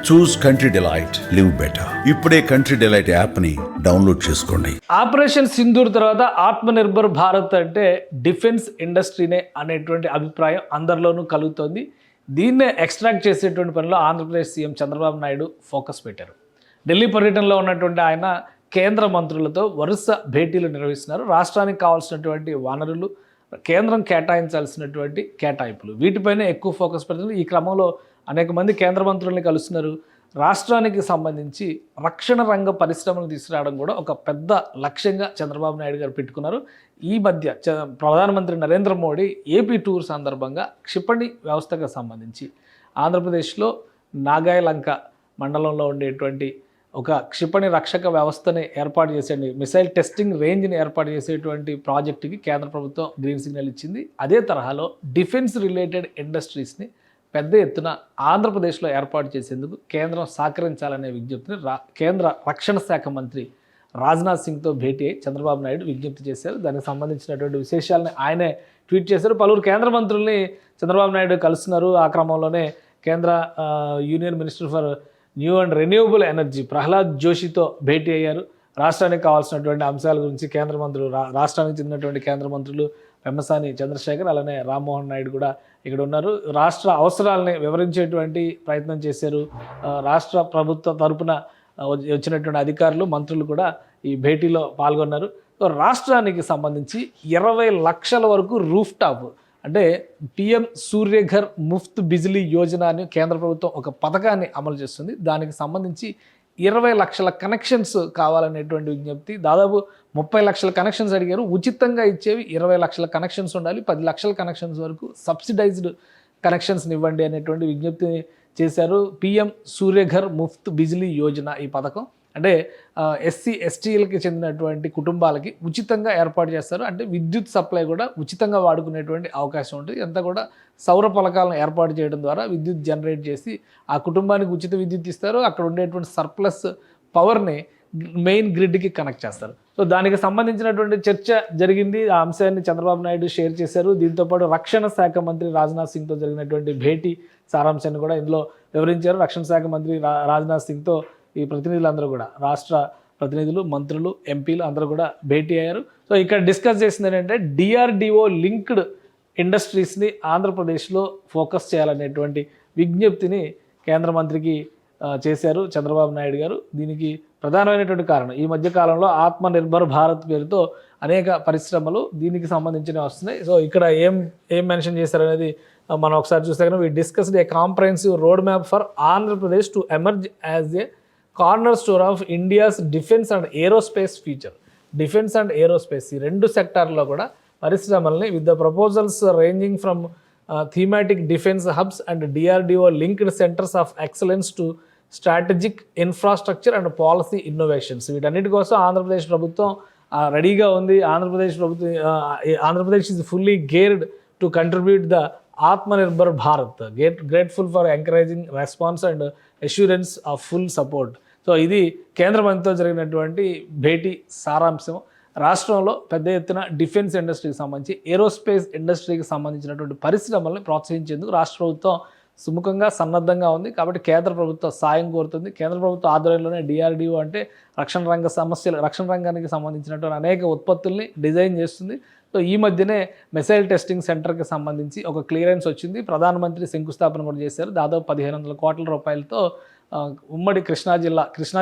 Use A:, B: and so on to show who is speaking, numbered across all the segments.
A: చూస్ country delight, live better. ఇప్పుడే country delight app ని download చేసుకోండి.
B: ఆపరేషన్ సింధూర్ తర్వాత ఆత్మనిర్భర్ భారత్ అంటే డిఫెన్స్ ఇండస్ట్రీనే అనేటువంటి అభిప్రాయం అందరిలోనూ కలుగుతోంది. దీన్నే ఎక్స్ట్రాక్ట్ చేసేటువంటి పనిలో ఆంధ్రప్రదేశ్ సీఎం చంద్రబాబు నాయుడు ఫోకస్ పెట్టారు. ఢిల్లీ పర్యటనలో ఉన్నటువంటి ఆయన కేంద్ర మంత్రులతో వరుస భేటీలు నిర్వహిస్తున్నారు. రాష్ట్రానికి కావాల్సినటువంటి వనరులు, కేంద్రం కేటాయించాల్సినటువంటి కేటాయింపులు, వీటిపైనే ఎక్కువ ఫోకస్ పెడుతుంది. ఈ క్రమంలో అనేక మంది కేంద్ర మంత్రుల్ని కలుస్తున్నారు. రాష్ట్రానికి సంబంధించి రక్షణ రంగ పరిశ్రమలు తీసుకురావడం కూడా ఒక పెద్ద లక్ష్యంగా చంద్రబాబు నాయుడు గారు పెట్టుకున్నారు. ఈ మధ్య ప్రధానమంత్రి నరేంద్ర మోడీ ఏపీ టూర్ సందర్భంగా క్షిపణి వ్యవస్థకు సంబంధించి ఆంధ్రప్రదేశ్లో నాగాయలంక మండలంలో ఉండేటువంటి ఒక క్షిపణి రక్షక వ్యవస్థని ఏర్పాటు చేసే మిసైల్ టెస్టింగ్ రేంజ్ని ఏర్పాటు చేసేటువంటి ప్రాజెక్టుకి కేంద్ర ప్రభుత్వం గ్రీన్ సిగ్నల్ ఇచ్చింది. అదే తరహాలో డిఫెన్స్ రిలేటెడ్ ఇండస్ట్రీస్ని పెద్ద ఎత్తున ఆంధ్రప్రదేశ్లో ఏర్పాటు చేసేందుకు కేంద్రం సహకరించాలనే విజ్ఞప్తిని కేంద్ర రక్షణ శాఖ మంత్రి రాజ్నాథ్ సింగ్తో భేటీ అయి చంద్రబాబు నాయుడు విజ్ఞప్తి చేశారు. దానికి సంబంధించినటువంటి విశేషాలని ఆయనే ట్వీట్ చేశారు. పలువురు కేంద్ర మంత్రుల్ని చంద్రబాబు నాయుడు కలుస్తున్నారు. ఆ క్రమంలోనే కేంద్ర union minister for new and renewable energy Prahlad జోషితో భేటీ అయ్యారు. రాష్ట్రానికి కావాల్సినటువంటి అంశాల గురించి కేంద్ర మంత్రులు, రాష్ట్రానికి చెందినటువంటి కేంద్ర మంత్రులు పెమ్మసాని చంద్రశేఖర్, అలానే రామ్మోహన్ నాయుడు కూడా ఇక్కడ ఉన్నారు. రాష్ట్ర అవసరాలని వివరించేటువంటి ప్రయత్నం చేశారు. రాష్ట్ర ప్రభుత్వ తరపున వచ్చినటువంటి అధికారులు, మంత్రులు కూడా ఈ భేటీలో పాల్గొన్నారు. రాష్ట్రానికి సంబంధించి 20 లక్షల వరకు రూఫ్ టాప్ అంటే పిఎం సూర్యఘర్ ముఫ్త్ బిజిలీ యోజన అని కేంద్ర ప్రభుత్వం ఒక పథకాన్ని అమలు చేస్తుంది. దానికి సంబంధించి 20 లక్షల కనెక్షన్స్ కావాలనేటువంటి విజ్ఞప్తి. దాదాపు 30 లక్షల కనెక్షన్స్ అడిగారు. ఉచితంగా ఇచ్చేవి 20 లక్షల కనెక్షన్స్ ఉండాలి. 10 లక్షల కనెక్షన్స్ వరకు సబ్సిడైజ్డ్ కనెక్షన్స్ని ఇవ్వండి అనేటువంటి విజ్ఞప్తి చేశారు. పిఎం సూర్యఘర్ ముఫ్త్ బిజిలీ యోజన ఈ పథకం అంటే ఎస్సీ ఎస్టీలకి చెందినటువంటి కుటుంబాలకి ఉచితంగా ఏర్పాటు చేస్తారు. అంటే విద్యుత్ సప్లై కూడా ఉచితంగా వాడుకునేటువంటి అవకాశం ఉంటుంది. అంతా కూడా సౌర ఫలకాలను ఏర్పాటు చేయడం ద్వారా విద్యుత్ జనరేట్ చేసి ఆ కుటుంబానికి ఉచిత విద్యుత్ ఇస్తారు. అక్కడ ఉండేటువంటి సర్ప్లస్ పవర్ని మెయిన్ గ్రిడ్కి కనెక్ట్ చేస్తారు. సో దానికి సంబంధించినటువంటి చర్చ జరిగింది. ఆ అంశాన్ని చంద్రబాబు నాయుడు షేర్ చేశారు. దీంతోపాటు రక్షణ శాఖ మంత్రి రాజ్నాథ్ సింగ్తో జరిగినటువంటి భేటీ సారాంశాన్ని కూడా ఇందులో వివరించారు. రక్షణ శాఖ మంత్రి రాజ్నాథ్ సింగ్తో ఈ ప్రతినిధులందరూ కూడా, రాష్ట్ర ప్రతినిధులు, మంత్రులు, ఎంపీలు అందరూ కూడా భేటీ అయ్యారు. సో ఇక్కడ డిస్కస్ చేసింది ఏంటంటే డిఆర్డిఓ లింక్డ్ ఇండస్ట్రీస్ని ఆంధ్రప్రదేశ్లో ఫోకస్ చేయాలనేటువంటి విజ్ఞప్తిని కేంద్ర మంత్రికి చేశారు చంద్రబాబు నాయుడు గారు. దీనికి ప్రధానమైనటువంటి కారణం ఈ మధ్యకాలంలో ఆత్మనిర్భర్ భారత్ పేరుతో అనేక పరిశ్రమలు దీనికి సంబంధించినవి వస్తున్నాయి. సో ఇక్కడ ఏం మెన్షన్ చేశారనేది మనం ఒకసారి చూస్తే కనుక, we discussed a comprehensive road map for Andhra Pradesh to emerge as a cornerstone of India's defence and aerospace future. Defence and aerospace ఈ రెండు సెక్టార్లో కూడా పరిశ్రమల్ని with the proposals ranging from thematic defence hubs and DRDO linked centres of excellence to strategic infrastructure and policy innovations. వీటన్నిటి కోసం ఆంధ్రప్రదేశ్ ప్రభుత్వం రెడీగా ఉంది. Andhra Pradesh is fully geared to contribute the Atmanirbhar Bharat, grateful for encouraging response and assurance of full support. So ఇది కేంద్ర మంత్రితో జరిగినటువంటి భేటీ సారాంశం. రాష్ట్రంలో పెద్ద ఎత్తున డిఫెన్స్ ఇండస్ట్రీకి సంబంధించి, ఏరోస్పేస్ ఇండస్ట్రీకి సంబంధించినటువంటి పరిశ్రమల్ని ప్రోత్సహించేందుకు రాష్ట్ర ప్రభుత్వం సుముఖంగా సన్నద్ధంగా ఉంది. కాబట్టి కేంద్ర ప్రభుత్వం సాయం కోరుతుంది. కేంద్ర ప్రభుత్వ ఆధ్వర్యంలోనే డిఆర్డిఓ అంటే రక్షణ రంగానికి సంబంధించినటువంటి అనేక ఉత్పత్తుల్ని డిజైన్ చేస్తుంది. సో ఈ మధ్యనే మిసైల్ టెస్టింగ్ సెంటర్కి సంబంధించి ఒక క్లియరెన్స్ వచ్చింది. ప్రధానమంత్రి శంకుస్థాపన కూడా చేశారు. దాదాపు 1500 కోట్ల రూపాయలతో ఉమ్మడి కృష్ణా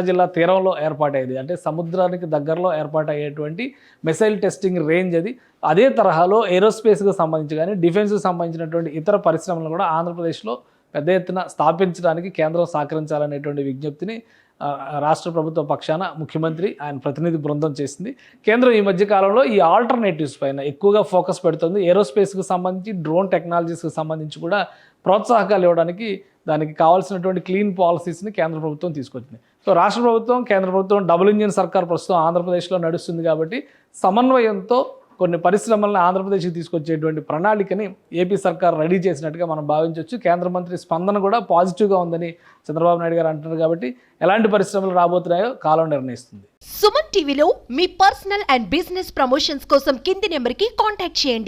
B: జిల్లా తీరంలో ఏర్పాటయ్యేది, అంటే సముద్రానికి దగ్గరలో ఏర్పాటయ్యేటువంటి మిసైల్ టెస్టింగ్ రేంజ్ అది. అదే తరహాలో ఏరోస్పేస్కి సంబంధించి కానీ డిఫెన్స్కి సంబంధించినటువంటి ఇతర పరిశ్రమలు కూడా ఆంధ్రప్రదేశ్లో పెద్ద ఎత్తున స్థాపించడానికి కేంద్రం సహకరించాలనేటువంటి విజ్ఞప్తిని రాష్ట్ర ప్రభుత్వ పక్షాన ముఖ్యమంత్రి ఆయన ప్రతినిధి బృందం చేసింది. కేంద్రం ఈ మధ్యకాలంలో ఈ ఆల్టర్నేటివ్స్ పైన ఎక్కువగా ఫోకస్ పెడుతుంది. ఏరోస్పేస్కి సంబంధించి, డ్రోన్ టెక్నాలజీస్కి సంబంధించి కూడా ప్రోత్సాహకాలు ఇవ్వడానికి దానికి కావాల్సినటువంటి క్లీన్ పాలసీస్ని కేంద్ర ప్రభుత్వం తీసుకొచ్చింది. సో రాష్ట్ర ప్రభుత్వం, కేంద్ర ప్రభుత్వం డబుల్ ఇంజిన్ సర్కార్ ప్రస్తుతం ఆంధ్రప్రదేశ్లో నడుస్తుంది. కాబట్టి సమన్వయంతో కొన్ని పరిశ్రమలను ఆంధ్రప్రదేశ్కి తీసుకొచ్చేటువంటి ప్రణాళికని ఏపీ సర్కార్ రెడీ చేసినట్టుగా మనం భావించవచ్చు. కేంద్ర మంత్రి స్పందన కూడా పాజిటివ్గా ఉందని చంద్రబాబు నాయుడు గారు అంటున్నారు. కాబట్టి ఎలాంటి పరిశ్రమలు రాబోతున్నాయో కాలం నిర్ణయిస్తుంది.
C: సుమన్ టీవీలో మీ పర్సనల్ అండ్ బిజినెస్ ప్రమోషన్స్ కోసం కింది నెంబర్కి కాంటాక్ట్ చేయండి.